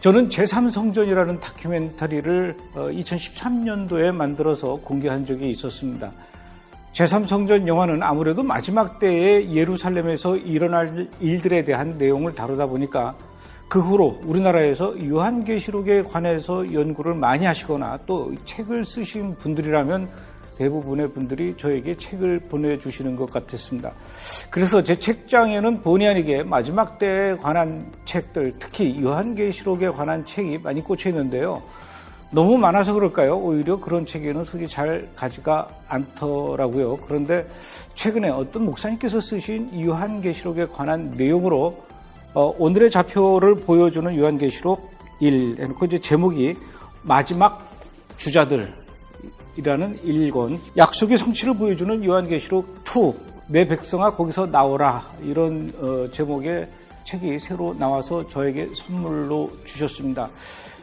저는 제3성전이라는 다큐멘터리를 2013년도에 만들어서 공개한 적이 있었습니다. 제3성전 영화는 아무래도 마지막 때에 예루살렘에서 일어날 일들에 대한 내용을 다루다 보니까 그 후로 우리나라에서 요한계시록에 관해서 연구를 많이 하시거나 또 책을 쓰신 분들이라면 대부분의 분들이 저에게 책을 보내주시는 것 같았습니다. 그래서 제 책장에는 본의 아니게 마지막 때에 관한 책들, 특히 요한계시록에 관한 책이 많이 꽂혀 있는데요. 너무 많아서 그럴까요? 오히려 그런 책에는 손이 잘 가지가 않더라고요. 그런데 최근에 어떤 목사님께서 쓰신 요한계시록에 관한 내용으로 오늘의 좌표를 보여주는 요한계시록 1 해놓고 이제 제목이 마지막 주자들 이라는 1권, 약속의 성취를 보여주는 요한계시록 2, 내 백성아 거기서 나오라, 이런 제목의 책이 새로 나와서 저에게 선물로 주셨습니다.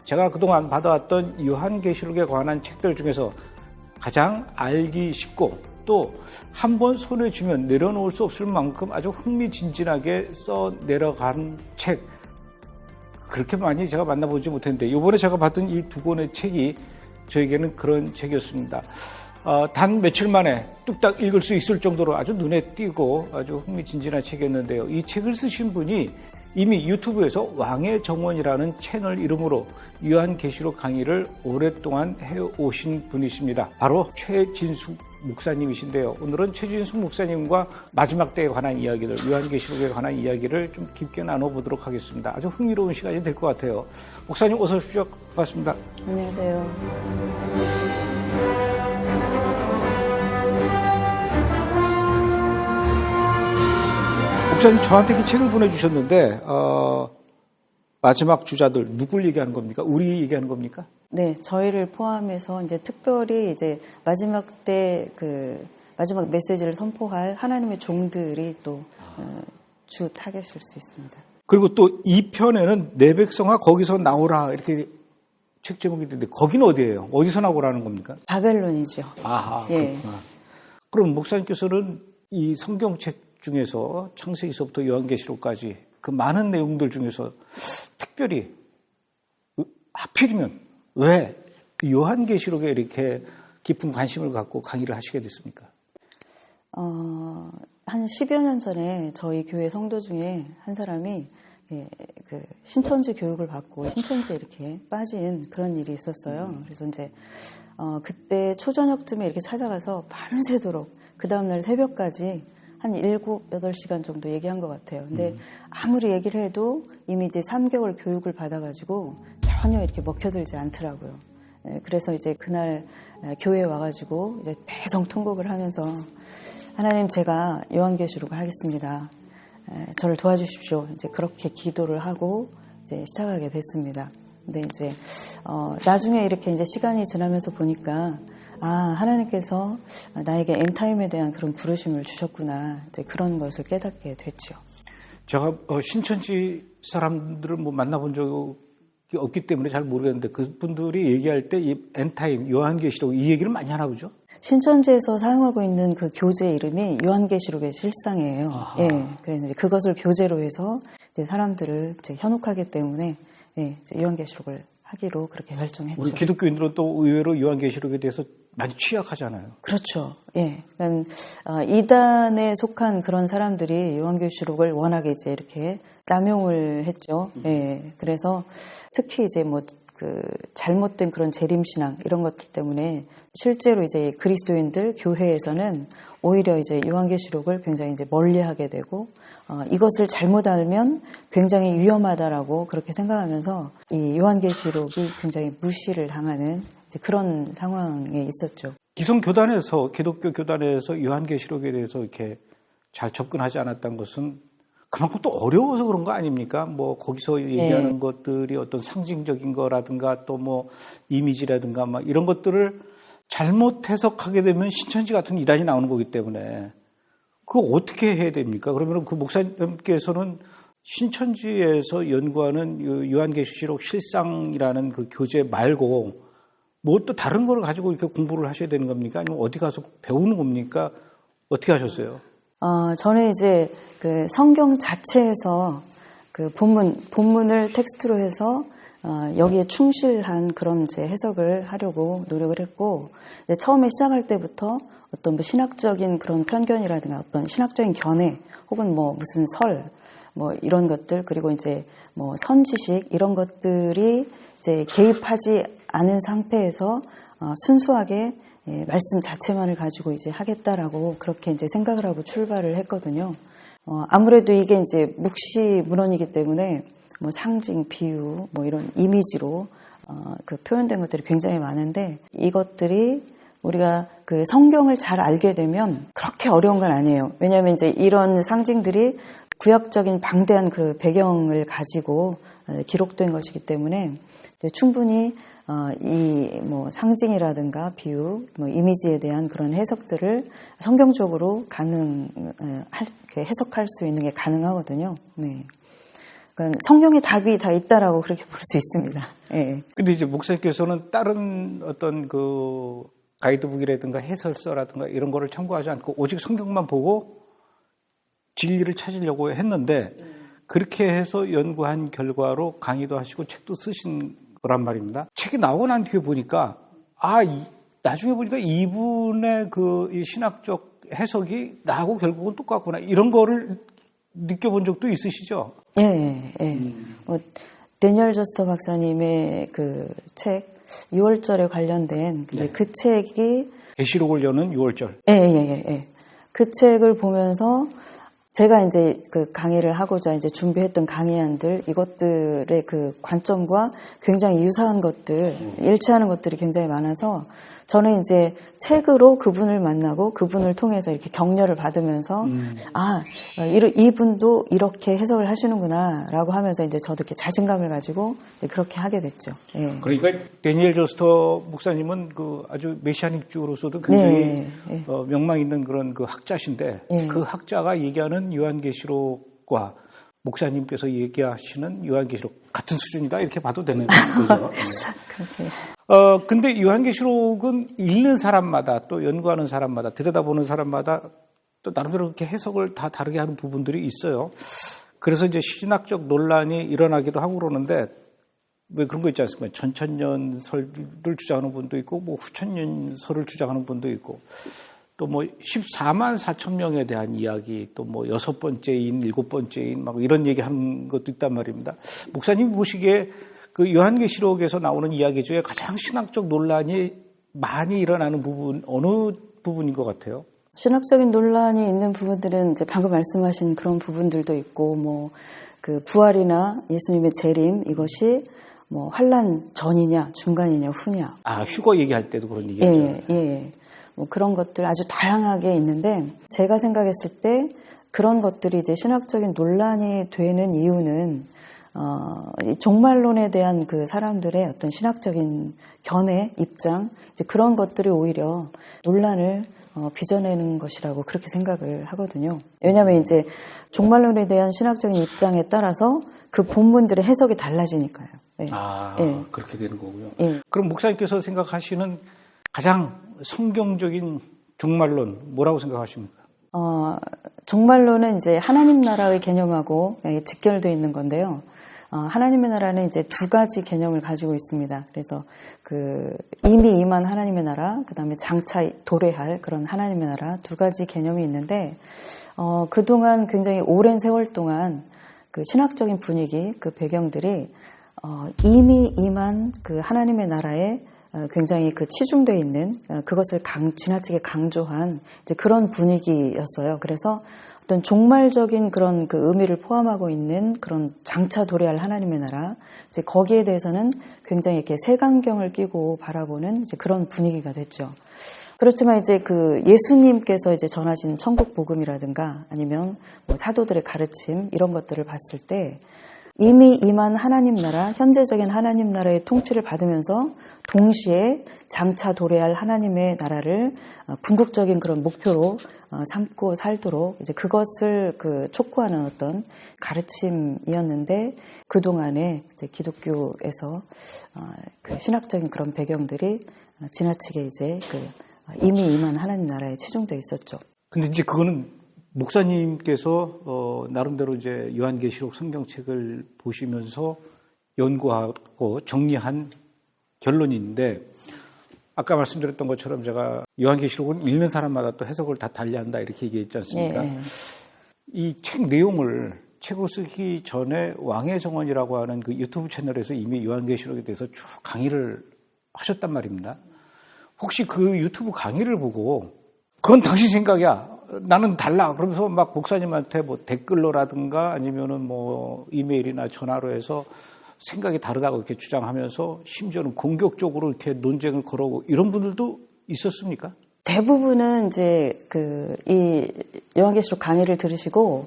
제가 그동안 받아왔던 요한계시록에 관한 책들 중에서 가장 알기 쉽고 또 한 번 손에 쥐면 내려놓을 수 없을 만큼 아주 흥미진진하게 써 내려간 책, 그렇게 많이 제가 만나보지 못했는데 이번에 제가 받은 이 두 권의 책이 저에게는 그런 책이었습니다. 단 며칠 만에 뚝딱 읽을 수 있을 정도로 아주 눈에 띄고 아주 흥미진진한 책이었는데요. 이 책을 쓰신 분이 이미 유튜브에서 왕의 정원이라는 채널 이름으로 요한계시록 강의를 오랫동안 해오신 분이십니다. 바로 최진숙 목사님이신데요. 오늘은 최진숙 목사님과 마지막 때에 관한 이야기들, 요한계시록에 관한 이야기를 좀 깊게 나눠보도록 하겠습니다. 아주 흥미로운 시간이 될 것 같아요. 목사님 어서 오십시오. 반갑습니다. 안녕하세요. 목사님 저한테 이 책을 보내주셨는데 마지막 주자들 누굴 얘기하는 겁니까? 우리 얘기하는 겁니까? 네, 저희를 포함해서 이제 특별히 이제 마지막 때 마지막 메시지를 선포할 하나님의 종들이 또 주 타겟일 수 있습니다. 그리고 또 2편에는 내 백성아 거기서 나오라, 이렇게 책 제목이 있는데 거기는 어디예요? 어디서 나오라는 겁니까? 바벨론이죠. 아하, 예. 그렇구나. 그럼 목사님께서는 이 성경책 중에서 창세기서부터 요한계시록까지 그 많은 내용들 중에서 특별히 하필이면 왜 요한계시록에 이렇게 깊은 관심을 갖고 강의를 하시게 됐습니까? 한 10여 년 전에 저희 교회 성도 중에 한 사람이 그 신천지 교육을 받고 신천지에 이렇게 빠진 그런 일이 있었어요. 그래서 이제 그때 초저녁쯤에 이렇게 찾아가서 밤새도록 그 다음날 새벽까지 한 7, 8시간 정도 얘기한 것 같아요. 근데 아무리 얘기를 해도 이미 이제 3개월 교육을 받아가지고 전혀 이렇게 먹혀들지 않더라고요. 그래서 이제 그날 교회에 와가지고 이제 대성통곡을 하면서 하나님, 제가 요한계시록을 하겠습니다. 저를 도와주십시오. 이제 그렇게 기도를 하고 이제 시작하게 됐습니다. 근데 이제 나중에 이렇게 이제 시간이 지나면서 보니까 하나님께서 나에게 엔타임에 대한 그런 부르심을 주셨구나, 이제 그런 것을 깨닫게 됐죠. 제가 신천지 사람들을 만나본 적이 없기 때문에 잘 모르겠는데 그분들이 얘기할 때 이 엔타임, 요한계시록 이 얘기를 많이 하나 보죠? 신천지에서 사용하고 있는 그 교재 이름이 요한계시록의 실상이에요. 아하. 예, 그래서 이제 그것을 교재로 해서 이제 사람들을 이제 현혹하기 때문에 이제 요한계시록을 하기로 그렇게 결정했죠. 우리 기독교인들은 또 의외로 요한계시록에 대해서 많이 취약하잖아요. 그렇죠. 예. 그러니까 이단에 속한 그런 사람들이 요한계시록을 워낙에 이제 이렇게 남용을 했죠. 예. 그래서 특히 이제 잘못된 그런 재림신앙 이런 것들 때문에 실제로 이제 그리스도인들 교회에서는 오히려 이제 요한계시록을 굉장히 이제 멀리하게 되고 이것을 잘못 알면 굉장히 위험하다라고 그렇게 생각하면서 이 요한계시록이 굉장히 무시를 당하는 이제 그런 상황에 있었죠. 기성교단에서, 기독교 교단에서 요한계시록에 대해서 이렇게 잘 접근하지 않았던 것은 그만큼 또 어려워서 그런 거 아닙니까? 거기서 얘기하는 것들이 어떤 상징적인 거라든가 또 이미지라든가 이런 것들을 잘못 해석하게 되면 신천지 같은 이단이 나오는 거기 때문에 그거 어떻게 해야 됩니까? 그러면 그 목사님께서는 신천지에서 연구하는 요한계시록 실상이라는 그 교재 말고 또 다른 거를 가지고 이렇게 공부를 하셔야 되는 겁니까? 아니면 어디 가서 배우는 겁니까? 어떻게 하셨어요? 저는 이제 그 성경 자체에서 그 본문을 텍스트로 해서 여기에 충실한 그런 이제 해석을 하려고 노력을 했고, 처음에 시작할 때부터 어떤 뭐 신학적인 그런 편견이라든가 어떤 신학적인 견해 혹은 뭐 무슨 설 뭐 이런 것들, 그리고 이제 뭐 선지식 이런 것들이 이제 개입하지 않은 상태에서 순수하게 말씀 자체만을 가지고 이제 하겠다라고 그렇게 이제 생각을 하고 출발을 했거든요. 아무래도 이게 이제 묵시 문헌이기 때문에 뭐 상징, 비유, 뭐 이런 이미지로 그 표현된 것들이 굉장히 많은데, 이것들이 우리가 그 성경을 잘 알게 되면 그렇게 어려운 건 아니에요. 왜냐하면 이제 이런 상징들이 구약적인 방대한 그 배경을 가지고 기록된 것이기 때문에 충분히 이 뭐 상징이라든가 비유, 뭐 이미지에 대한 그런 해석들을 성경적으로 해석할 수 있는 게 가능하거든요. 네. 그러니까 성경에 답이 다 있다라고 그렇게 볼 수 있습니다. 예. 근데 이제 목사님께서는 다른 어떤 그 가이드북이라든가 해설서라든가 이런 거를 참고하지 않고 오직 성경만 보고 진리를 찾으려고 했는데, 그렇게 해서 연구한 결과로 강의도 하시고 책도 쓰신 거란 말입니다. 책이 나오고 난 뒤에 보니까 나중에 보니까 이분의 그 이 신학적 해석이 나하고 결국은 똑같구나, 이런 거를 느껴본 적도 있으시죠? 예. 데니얼 저스터 박사님의 그 책 6월절에 관련된 그 책이 계시록을 여는 6월절. 예. 그 책을 보면서 제가 이제 그 강의를 하고자 이제 준비했던 강의안들, 이것들의 그 관점과 굉장히 유사한 것들, 일치하는 것들이 굉장히 많아서 저는 이제 책으로 그분을 만나고 그분을 통해서 이렇게 격려를 받으면서 이분도 이렇게 해석을 하시는구나라고 하면서 이제 저도 이렇게 자신감을 가지고 이제 그렇게 하게 됐죠. 예. 그러니까 데니엘 저스터 목사님은 그 아주 메시아닉주로서도 굉장히 명망 있는 그런 그 학자신데, 그 학자가 얘기하는 요한계시록과 목사님께서 얘기하시는 요한계시록 같은 수준이다, 이렇게 봐도 되는 거죠. 그렇게. 근데 요한계시록은 읽는 사람마다, 또 연구하는 사람마다, 들여다보는 사람마다 또 나름대로 그렇게 해석을 다 다르게 하는 부분들이 있어요. 그래서 이제 신학적 논란이 일어나기도 하고 그러는데, 왜 그런 거 있지 않습니까? 전천년설을 주장하는 분도 있고, 뭐 후천년설을 주장하는 분도 있고, 또 뭐 14만 4천 명에 대한 이야기, 또 뭐 6번째인, 7번째인, 막 이런 얘기하는 것도 있단 말입니다. 목사님 보시기에 그 요한계시록에서 나오는 이야기 중에 가장 신학적 논란이 많이 일어나는 부분, 어느 부분인 것 같아요? 신학적인 논란이 있는 부분들은 이제 방금 말씀하신 그런 부분들도 있고, 뭐 그 부활이나 예수님의 재림, 이것이 뭐 환난 전이냐, 중간이냐, 후냐. 휴거 얘기할 때도 그런 얘기죠. 예. 뭐 그런 것들 아주 다양하게 있는데, 제가 생각했을 때 그런 것들이 이제 신학적인 논란이 되는 이유는 이 종말론에 대한 그 사람들의 어떤 신학적인 견해, 입장, 이제 그런 것들이 오히려 논란을 빚어내는 것이라고 그렇게 생각을 하거든요. 왜냐하면 이제 종말론에 대한 신학적인 입장에 따라서 그 본문들의 해석이 달라지니까요. 예. 그렇게 되는 거고요. 예. 그럼 목사님께서 생각하시는 가장 성경적인 종말론, 뭐라고 생각하십니까? 종말론은 이제 하나님 나라의 개념하고 직결되어 있는 건데요. 하나님의 나라는 이제 두 가지 개념을 가지고 있습니다. 그래서 그 이미 임한 하나님의 나라, 그 다음에 장차 도래할 그런 하나님의 나라, 두 가지 개념이 있는데, 그동안 굉장히 오랜 세월 동안 그 신학적인 분위기, 그 배경들이 이미 임한 그 하나님의 나라에 굉장히 그 치중되어 있는, 그것을 지나치게 강조한 이제 그런 분위기였어요. 그래서 어떤 종말적인 그런 그 의미를 포함하고 있는 그런 장차 도래할 하나님의 나라, 이제 거기에 대해서는 굉장히 이렇게 색안경을 끼고 바라보는 이제 그런 분위기가 됐죠. 그렇지만 이제 그 예수님께서 이제 전하신 천국 복음이라든가 아니면 뭐 사도들의 가르침, 이런 것들을 봤을 때 이미 임한 하나님 나라, 현재적인 하나님 나라의 통치를 받으면서 동시에 장차 도래할 하나님의 나라를 궁극적인 그런 목표로 삼고 살도록 이제 그것을 그 촉구하는 어떤 가르침이었는데, 그동안에 이제 기독교에서 그 신학적인 그런 배경들이 지나치게 이제 그 이미 임한 하나님 나라에 치중되어 있었죠. 근데 이제 그거는 목사님께서 나름대로 이제 요한계시록 성경책을 보시면서 연구하고 정리한 결론인데 아까 말씀드렸던 것처럼 제가 요한계시록은 읽는 사람마다 또 해석을 다 달리한다 이렇게 얘기했지 않습니까? 예. 이 책 내용을 책을 쓰기 전에 왕의 정원이라고 하는 그 유튜브 채널에서 이미 요한계시록에 대해서 쭉 강의를 하셨단 말입니다. 혹시 그 유튜브 강의를 보고 그건 당신 생각이야. 나는 달라. 그러면서 막 목사님한테 뭐 댓글로라든가 아니면은 뭐 이메일이나 전화로 해서 생각이 다르다고 이렇게 주장하면서 심지어는 공격적으로 이렇게 논쟁을 걸어오고 이런 분들도 있었습니까? 대부분은 이제 이 요한계시록 강의를 들으시고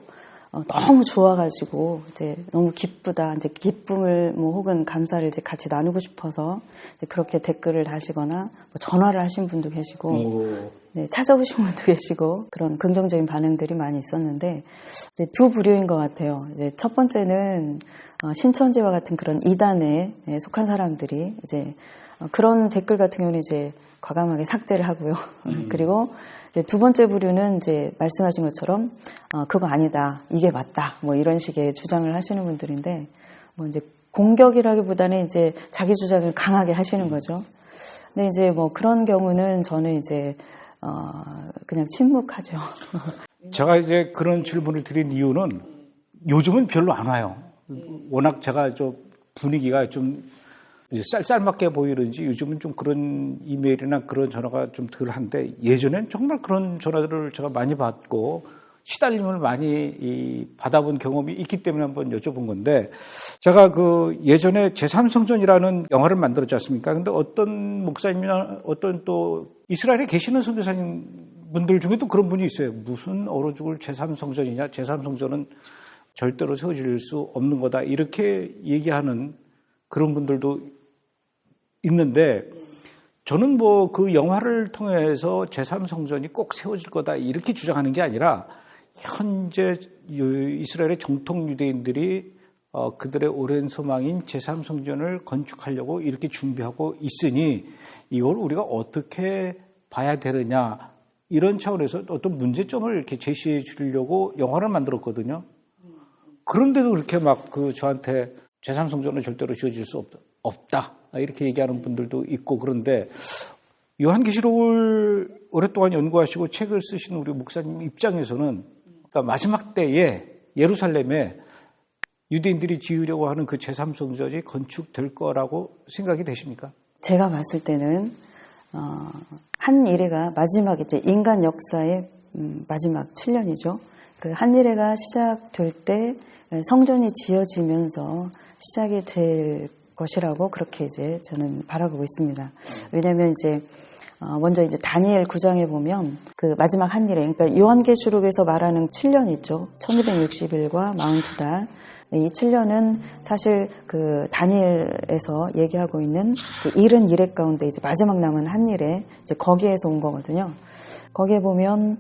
너무 좋아가지고 이제 너무 기쁘다, 이제 기쁨을 뭐 혹은 감사를 이제 같이 나누고 싶어서 이제 그렇게 댓글을 다시거나 뭐 전화를 하신 분도 계시고, 네, 찾아오신 분도 계시고 그런 긍정적인 반응들이 많이 있었는데 이제 두 부류인 것 같아요. 이제 첫 번째는 신천지와 같은 그런 이단에 속한 사람들이 이제 그런 댓글 같은 경우는 이제 과감하게 삭제를 하고요. 그리고 두 번째 부류는 이제 말씀하신 것처럼 그거 아니다, 이게 맞다, 뭐 이런 식의 주장을 하시는 분들인데 뭐 이제 공격이라기보다는 이제 자기 주장을 강하게 하시는 거죠. 근데 이제 뭐 그런 경우는 저는 이제 그냥 침묵하죠. 제가 이제 그런 질문을 드린 이유는 요즘은 별로 안 와요. 워낙 제가 좀 분위기가 좀 이제 쌀쌀맞게 보이는지 요즘은 좀 그런 이메일이나 그런 전화가 좀 덜한데 예전엔 정말 그런 전화들을 제가 많이 받고 시달림을 많이 받아본 경험이 있기 때문에 한번 여쭤본 건데 제가 그 예전에 제3성전이라는 영화를 만들었지 않습니까? 근데 어떤 목사님이나 어떤 또 이스라엘에 계시는 선교사님 분들 중에도 그런 분이 있어요. 무슨 얼어 죽을 제3성전이냐? 제3성전은 절대로 세워질 수 없는 거다. 이렇게 얘기하는 그런 분들도 있는데 저는 뭐 그 영화를 통해서 제3성전이 꼭 세워질 거다 이렇게 주장하는 게 아니라 현재 이스라엘의 정통 유대인들이 그들의 오랜 소망인 제3성전을 건축하려고 이렇게 준비하고 있으니 이걸 우리가 어떻게 봐야 되느냐 이런 차원에서 어떤 문제점을 이렇게 제시해 주려고 영화를 만들었거든요. 그런데도 그렇게 막 그 저한테 제3성전은 절대로 지어질 수 없다 이렇게 얘기하는 분들도 있고 그런데 요한계시록을 오랫동안 연구하시고 책을 쓰신 우리 목사님 입장에서는 그러니까 마지막 때에 예루살렘에 유대인들이 지으려고 하는 그 제3성전이 건축될 거라고 생각이 되십니까? 제가 봤을 때는 한 일회가 마지막 이제 인간 역사의 마지막 7년이죠. 그 한 일회가 시작될 때 성전이 지어지면서 시작이 될 것이라고 그렇게 이제 저는 바라보고 있습니다. 왜냐하면 이제 먼저 이제 다니엘 9장에 보면 그 마지막 한 일회, 그러니까 요한계시록에서 말하는 7년이 있죠. 1260일과 42달. 이 7년은 사실 그 다니엘에서 얘기하고 있는 그 71회 가운데 이제 마지막 남은 한 일회, 이제 거기에서 온 거거든요. 거기에 보면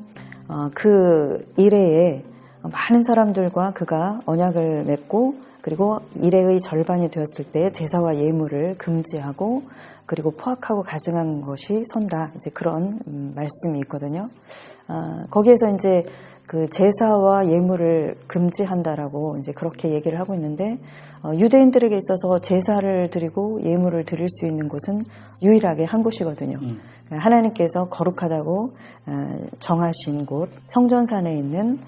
그 일회에 많은 사람들과 그가 언약을 맺고 그리고 일회의 절반이 되었을 때 제사와 예물을 금지하고 그리고 포악하고 가증한 것이 선다. 이제 그런 말씀이 있거든요. 거기에서 이제 그 제사와 예물을 금지한다라고 이제 그렇게 얘기를 하고 있는데 유대인들에게 있어서 제사를 드리고 예물을 드릴 수 있는 곳은 유일하게 한 곳이거든요. 하나님께서 거룩하다고 정하신 곳 성전산에 있는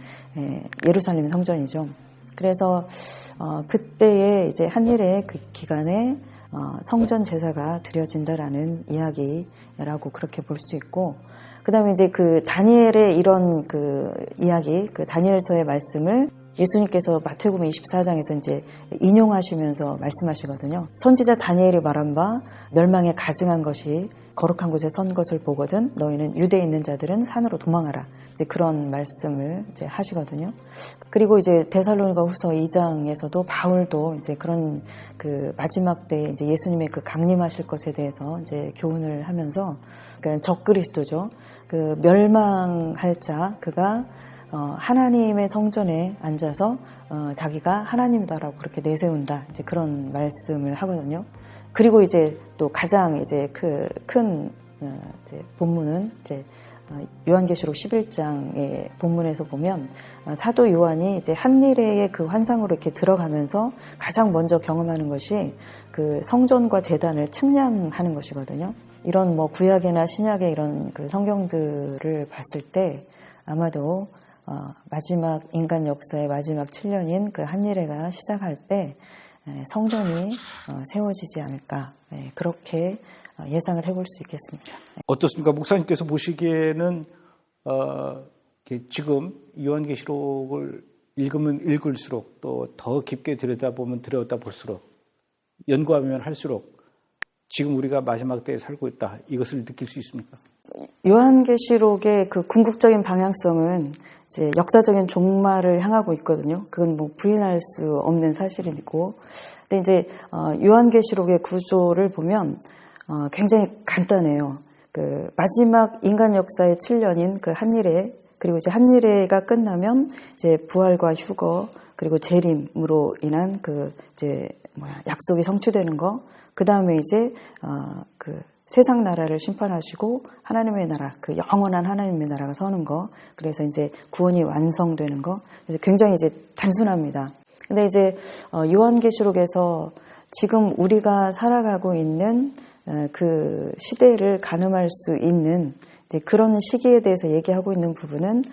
예루살렘 성전이죠. 그래서 그때의 이제 한일의 그 기간에 성전 제사가 드려진다라는 이야기라고 그렇게 볼 수 있고, 그 다음에 이제 그 다니엘의 이런 그 이야기, 그 다니엘서의 말씀을 예수님께서 마태복음 24장에서 이제 인용하시면서 말씀하시거든요. 선지자 다니엘이 말한 바 멸망에 가증한 것이 거룩한 곳에 선 것을 보거든 너희는 유대에 있는 자들은 산으로 도망하라. 이제 그런 말씀을 이제 하시거든요. 그리고 이제 데살로니가후서 2장에서도 바울도 이제 그런 그 마지막 때 이제 예수님의 그 강림하실 것에 대해서 이제 교훈을 하면서 그러니까 적그리스도죠. 그 멸망할 자 그가 하나님의 성전에 앉아서 자기가 하나님이다라고 그렇게 내세운다. 이제 그런 말씀을 하거든요. 그리고 이제 또 가장 이제 큰 이제 본문은 이제 요한계시록 11장의 본문에서 보면 사도 요한이 이제 한니레의 그 환상으로 이렇게 들어가면서 가장 먼저 경험하는 것이 그 성전과 제단을 측량하는 것이거든요. 이런 뭐 구약이나 신약의 이런 그 성경들을 봤을 때 아마도 마지막 인간 역사의 마지막 7년인 그 한니레가 시작할 때 성전이 세워지지 않을까, 그렇게 예상을 해볼 수 있겠습니다. 어떻습니까? 목사님께서 보시기에는 지금 요한계시록을 읽으면 읽을수록 또 더 깊게 들여다보면 들여다볼수록 연구하면 할수록 지금 우리가 마지막 때에 살고 있다, 이것을 느낄 수 있습니까? 요한계시록의 그 궁극적인 방향성은 이제 역사적인 종말을 향하고 있거든요. 그건 뭐 부인할 수 없는 사실이고, 근데 이제 요한계시록의 구조를 보면 굉장히 간단해요. 그 마지막 인간 역사의 7년인 그 한니레, 그리고 이제 한니레가 끝나면 이제 부활과 휴거, 그리고 재림으로 인한 그 이제 약속이 성취되는 거, 그 다음에 이제 그 세상 나라를 심판하시고 하나님의 나라, 그 영원한 하나님의 나라가 서는 거, 그래서 이제 구원이 완성되는 거, 그래서 굉장히 이제 단순합니다. 근데 이제 요한계시록에서 지금 우리가 살아가고 있는 그 시대를 가늠할 수 있는 이제 그런 시기에 대해서 얘기하고 있는 부분은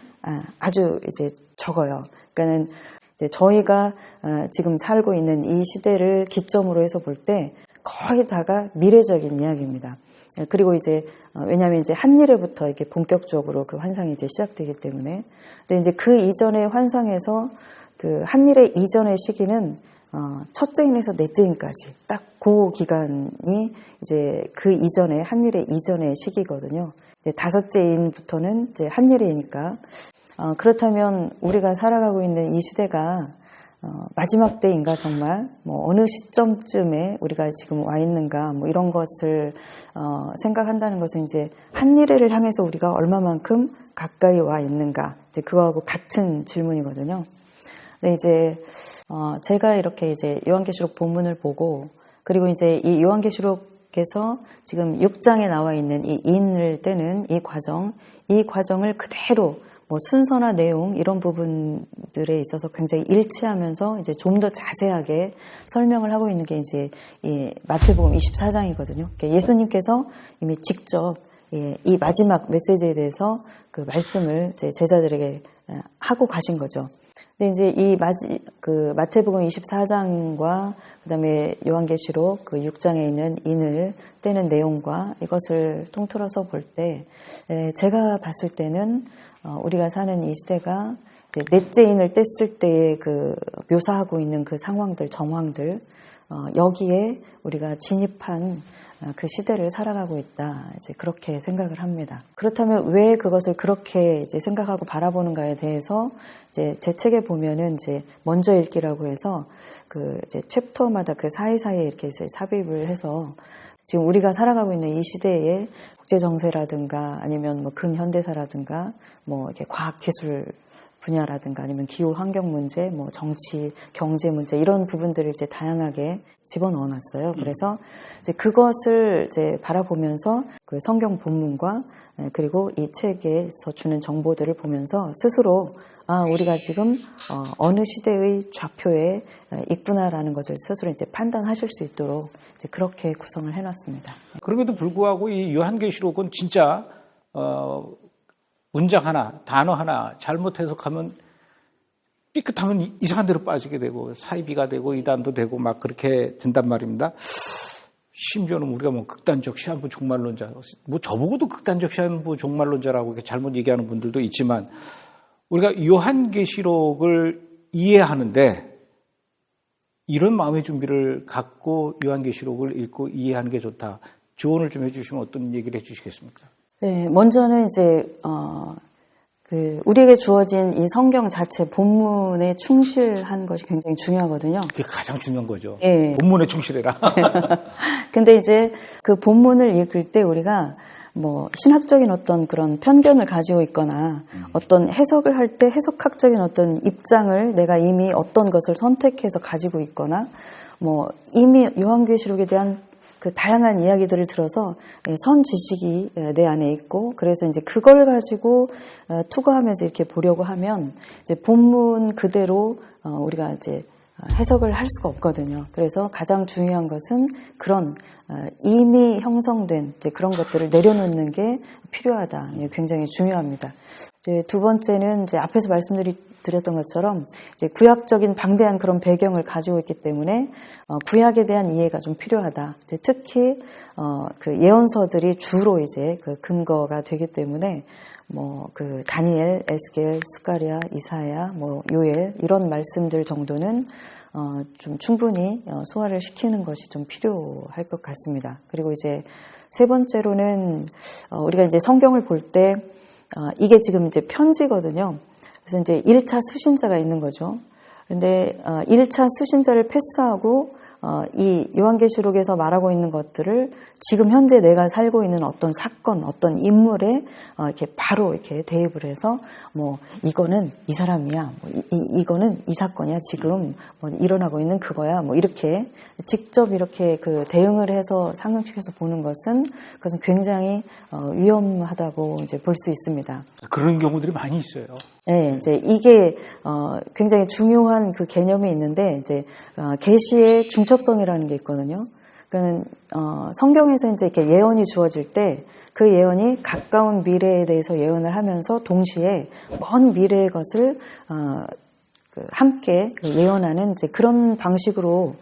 아주 이제 적어요. 그러니까는 이제 저희가 지금 살고 있는 이 시대를 기점으로 해서 볼 때 거의 다가 미래적인 이야기입니다. 그리고 이제 왜냐하면 이제 한니레부터 이렇게 본격적으로 그 환상이 이제 시작되기 때문에, 근데 이제 그 이전의 환상에서 그 한니레 이전의 시기는 첫째인에서 넷째인까지 딱 그 기간이 이제 그 이전에 한니레 이전의 시기거든요. 이제 다섯째인부터는 이제 한니레이니까 그렇다면 우리가 살아가고 있는 이 시대가 마지막 때인가 정말 뭐 어느 시점쯤에 우리가 지금 와 있는가 뭐 이런 것을 생각한다는 것은 이제 한니레를 향해서 우리가 얼마만큼 가까이 와 있는가, 이제 그거하고 같은 질문이거든요. 근데 이제 제가 이렇게 이제 요한계시록 본문을 보고, 그리고 이제 이 요한계시록에서 지금 6장에 나와 있는 이 인을 떼는 이 과정을 그대로 뭐 순서나 내용 이런 부분들에 있어서 굉장히 일치하면서 이제 좀 더 자세하게 설명을 하고 있는 게 이제 이 마태복음 24장이거든요. 예수님께서 이미 직접 이 마지막 메시지에 대해서 그 말씀을 이제 제자들에게 하고 가신 거죠. 근데 이제 이 마태복음 24장과 그다음에 요한계시록 그 6장에 있는 인을 떼는 내용과 이것을 통틀어서 볼 때 제가 봤을 때는 우리가 사는 이 시대가 이제 넷째 인을 뗐을 때의 그 묘사하고 있는 그 상황들, 정황들, 여기에 우리가 진입한 그 시대를 살아가고 있다, 이제 그렇게 생각을 합니다. 그렇다면 왜 그것을 그렇게 이제 생각하고 바라보는가에 대해서 이제 제 책에 보면은 이제 먼저 읽기라고 해서 그 이제 챕터마다 그 사이사이에 이렇게 이제 삽입을 해서 지금 우리가 살아가고 있는 이 시대의 국제 정세라든가 아니면 뭐 근현대사라든가 뭐 이렇게 과학 기술 분야라든가 아니면 기후 환경 문제, 뭐 정치, 경제 문제 이런 부분들을 이제 다양하게 집어넣어 놨어요. 그래서 이제 그것을 이제 바라보면서 그 성경 본문과 그리고 이 책에서 주는 정보들을 보면서 스스로 우리가 지금 어느 시대의 좌표에 있구나라는 것을 스스로 이제 판단하실 수 있도록 이제 그렇게 구성을 해놨습니다. 그럼에도 불구하고 이 요한계시록은 진짜 문장 하나, 단어 하나 잘못 해석하면 삐끗하면 이상한 데로 빠지게 되고 사이비가 되고 이단도 되고 막 그렇게 된단 말입니다. 심지어는 우리가 뭐 극단적 시한부 종말론자, 뭐 저보고도 극단적 시한부 종말론자라고 이렇게 잘못 얘기하는 분들도 있지만 우리가 요한계시록을 이해하는데 이런 마음의 준비를 갖고 요한계시록을 읽고 이해하는 게 좋다. 조언을 좀 해주시면 어떤 얘기를 해주시겠습니까? 네, 먼저는 이제 우리에게 주어진 이 성경 자체 본문에 충실한 것이 굉장히 중요하거든요. 그게 가장 중요한 거죠. 네. 본문에 충실해라. 근데 이제 그 본문을 읽을 때 우리가 뭐 신학적인 어떤 그런 편견을 가지고 있거나 어떤 해석을 할 때 해석학적인 어떤 입장을 내가 이미 어떤 것을 선택해서 가지고 있거나 뭐 이미 요한계시록에 대한 그 다양한 이야기들을 들어서 선 지식이 내 안에 있고 그래서 이제 그걸 가지고 투과하면서 이렇게 보려고 하면 이제 본문 그대로 우리가 이제 해석을 할 수가 없거든요. 그래서 가장 중요한 것은 그런 이미 형성된 이제 그런 것들을 내려놓는 게 필요하다. 굉장히 중요합니다. 이제 두 번째는 이제 앞에서 말씀드렸던 것처럼 이제 구약적인 방대한 그런 배경을 가지고 있기 때문에 구약에 대한 이해가 좀 필요하다. 이제 특히 그 예언서들이 주로 이제 그 근거가 되기 때문에 뭐 그 다니엘, 에스겔, 스가랴, 이사야, 뭐 요엘 이런 말씀들 정도는 좀 충분히 소화를 시키는 것이 좀 필요할 것 같습니다. 그리고 이제 세 번째로는 우리가 이제 성경을 볼 때 이게 지금 이제 편지거든요. 그래서 이제 1차 수신자가 있는 거죠. 근데 1차 수신자를 패스하고 이 요한계시록에서 말하고 있는 것들을 지금 현재 내가 살고 있는 어떤 사건, 어떤 인물에 이렇게 바로 이렇게 대입을 해서 뭐 이거는 이 사람이야, 뭐 이거는 이 사건이야, 지금 뭐 일어나고 있는 그거야, 뭐 이렇게 직접 이렇게 그 대응을 해서 상응시켜서 보는 것은 그것은 굉장히 위험하다고 이제 볼 수 있습니다. 그런 경우들이 많이 있어요. 네, 이제 이게 굉장히 중요한 그 개념이 있는데 이제 계시의 중첩성이라는 게 있거든요. 그러니까 성경에서 이제 이렇게 예언이 주어질 때 그 예언이 가까운 미래에 대해서 예언을 하면서 동시에 먼 미래의 것을 함께 예언하는 이제 그런 방식으로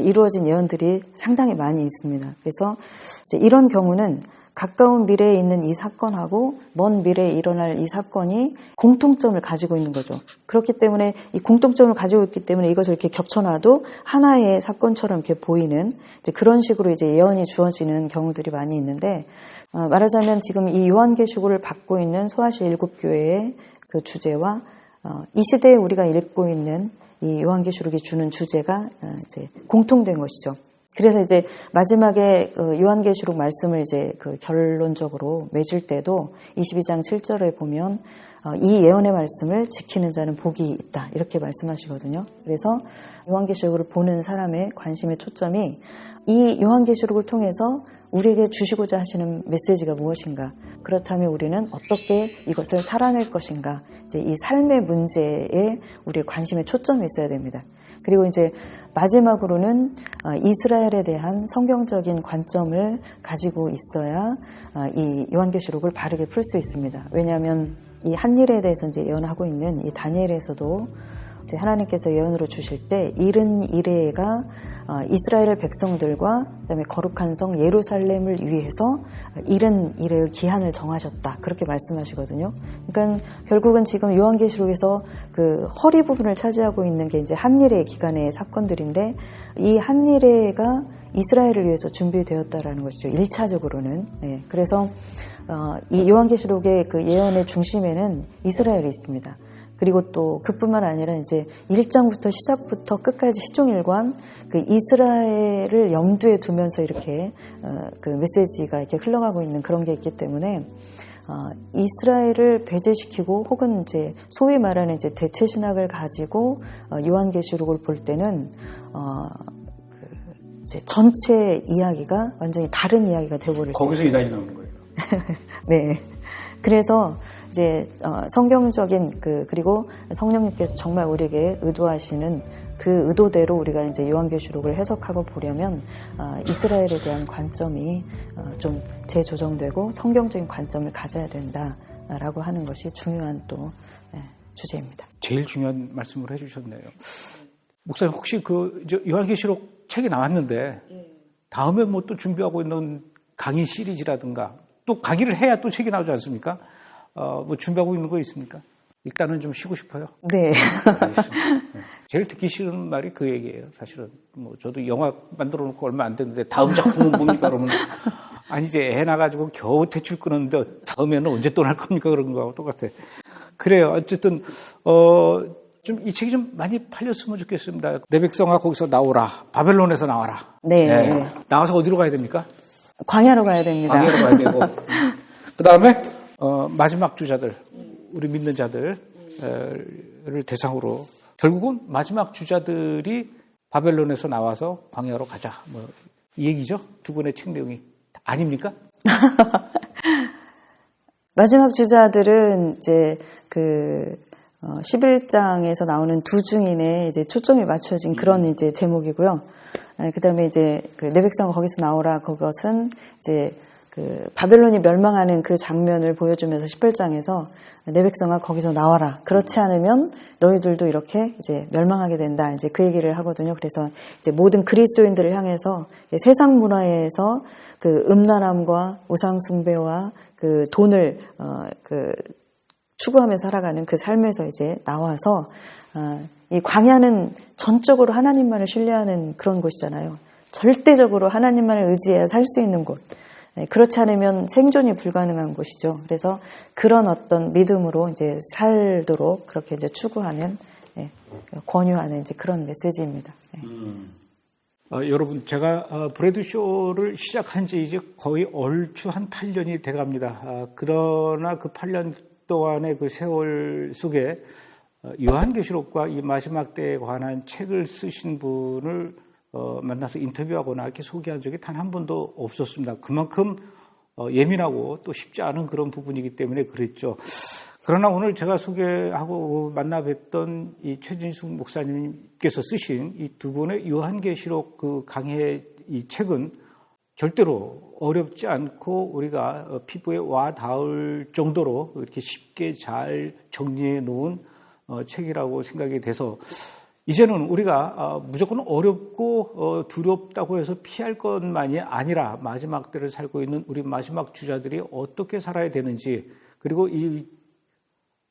이루어진 예언들이 상당히 많이 있습니다. 그래서 이제 이런 경우는 가까운 미래에 있는 이 사건하고 먼 미래에 일어날 이 사건이 공통점을 가지고 있는 거죠. 그렇기 때문에 이 공통점을 가지고 있기 때문에 이것을 이렇게 겹쳐놔도 하나의 사건처럼 이렇게 보이는 이제 그런 식으로 이제 예언이 주어지는 경우들이 많이 있는데 말하자면 지금 이 요한계시록을 받고 있는 소아시아 7교회의 그 주제와 이 시대에 우리가 읽고 있는 이 요한계시록이 주는 주제가 이제 공통된 것이죠. 그래서 이제 마지막에 요한계시록 말씀을 이제 그 결론적으로 맺을 때도 22장 7절에 보면 이 예언의 말씀을 지키는 자는 복이 있다 이렇게 말씀하시거든요. 그래서 요한계시록을 보는 사람의 관심의 초점이 이 요한계시록을 통해서 우리에게 주시고자 하시는 메시지가 무엇인가? 그렇다면 우리는 어떻게 이것을 살아낼 것인가? 이제 이 삶의 문제에 우리의 관심의 초점이 있어야 됩니다. 그리고 이제 마지막으로는 이스라엘에 대한 성경적인 관점을 가지고 있어야 이 요한계시록을 바르게 풀 수 있습니다. 왜냐하면 이 한일에 대해서 이제 예언하고 있는 이 다니엘에서도 이제 하나님께서 예언으로 주실 때 이른 이레가 이스라엘 백성들과 그다음에 거룩한 성 예루살렘을 위해서 이른 이레의 기한을 정하셨다 그렇게 말씀하시거든요. 그러니까 결국은 지금 요한계시록에서 그 허리 부분을 차지하고 있는 게 이제 한일의 기간의 사건들인데 이 한일회가 이스라엘을 위해서 준비되었다라는 것이죠. 1차적으로는. 네. 그래서 이 요한계시록의 그 예언의 중심에는 이스라엘이 있습니다. 그리고 또 그뿐만 아니라 이제 1장부터 시작부터 끝까지 시종일관 그 이스라엘을 염두에 두면서 이렇게 그 메시지가 이렇게 흘러가고 있는 그런 게 있기 때문에 이스라엘을 배제시키고 혹은 이제 소위 말하는 이제 대체 신학을 가지고 요한계시록을 볼 때는 이제 전체 이야기가 완전히 다른 이야기가 되어버릴 수 있어요. 거기서 이단이 나오는 거예요. 네. 그래서 이제 성경적인 그리고 성령님께서 정말 우리에게 의도하시는 그 의도대로 우리가 이제 요한계시록을 해석하고 보려면 이스라엘에 대한 관점이 좀 재조정되고 성경적인 관점을 가져야 된다라고 하는 것이 중요한 또 주제입니다. 제일 중요한 말씀을 해주셨네요. 목사님 혹시 그 요한계시록 책이 나왔는데 다음에 뭐 또 준비하고 있는 강의 시리즈라든가 또 강의를 해야 또 책이 나오지 않습니까? 뭐 준비하고 있는 거 있습니까? 일단은 좀 쉬고 싶어요. 네. 제일 듣기 싫은 말이 그 얘기예요. 사실은 뭐 저도 영화 만들어 놓고 얼마 안 됐는데 다음 작품은 뭡니까? 그러면 아니 이제 애 나가지고 겨우 대출 끊었는데 다음에는 언제 또 날 겁니까? 그런 거하고 똑같아. 그래요. 어쨌든 좀 이 책이 좀 많이 팔렸으면 좋겠습니다. 내 백성아 거기서 나오라. 바벨론에서 나와라. 네. 네. 나와서 어디로 가야 됩니까? 광야로 가야 됩니다. 광야로 가야 되고. 그 다음에 마지막 주자들, 우리 믿는 자들을 대상으로 결국은 마지막 주자들이 바벨론에서 나와서 광야로 가자. 뭐 이 얘기죠? 두 분의 책 내용이. 아닙니까? 마지막 주자들은 이제 11장에서 나오는 두 증인에 이제 초점이 맞춰진 그런 이제 제목이고요. 그 다음에 이제 내 백성아 거기서 나오라, 그것은 이제 바벨론이 멸망하는 그 장면을 보여주면서 18장에서 내 백성아 거기서 나와라. 그렇지 않으면 너희들도 이렇게 이제 멸망하게 된다. 이제 그 얘기를 하거든요. 그래서 이제 모든 그리스도인들을 향해서 세상 문화에서 그 음란함과 우상숭배와 그 돈을 추구하며 살아가는 그 삶에서 이제 나와서 이 광야는 전적으로 하나님만을 신뢰하는 그런 곳이잖아요. 절대적으로 하나님만을 의지해야 살 수 있는 곳. 그렇지 않으면 생존이 불가능한 곳이죠. 그래서 그런 어떤 믿음으로 이제 살도록 그렇게 이제 추구하는, 권유하는 이제 그런 메시지입니다. 여러분, 제가 브래드쇼를 시작한 지 이제 거의 얼추 한 8년이 돼 갑니다. 그러나 그 8년 동안의 그 세월 속에 요한계시록과 이 마지막 때에 관한 책을 쓰신 분을 만나서 인터뷰하거나 이렇게 소개한 적이 단 한 번도 없었습니다. 그만큼 예민하고 또 쉽지 않은 그런 부분이기 때문에 그랬죠. 그러나 오늘 제가 소개하고 만나 뵀던 이 최진숙 목사님께서 쓰신 이 두 분의 요한계시록 그 강해 이 책은 절대로 어렵지 않고 우리가 피부에 와 닿을 정도로 이렇게 쉽게 잘 정리해 놓은 책이라고 생각이 돼서 이제는 우리가 무조건 어렵고 두렵다고 해서 피할 것만이 아니라 마지막 때를 살고 있는 우리 마지막 주자들이 어떻게 살아야 되는지, 그리고 이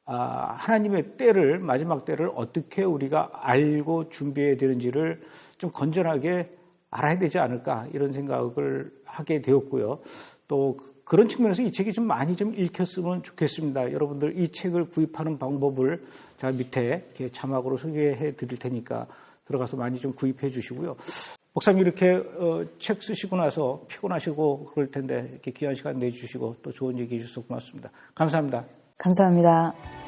하나님의 때를, 마지막 때를 어떻게 우리가 알고 준비해야 되는지를 좀 건전하게 알아야 되지 않을까, 이런 생각을 하게 되었고요. 또 그런 측면에서 이 책이 좀 많이 좀 읽혔으면 좋겠습니다. 여러분들 이 책을 구입하는 방법을 제가 밑에 이렇게 자막으로 소개해 드릴 테니까 들어가서 많이 좀 구입해 주시고요. 목사님 이렇게 책 쓰시고 나서 피곤하시고 그럴 텐데 이렇게 귀한 시간 내주시고 또 좋은 얘기 해주셔서 고맙습니다. 감사합니다. 감사합니다.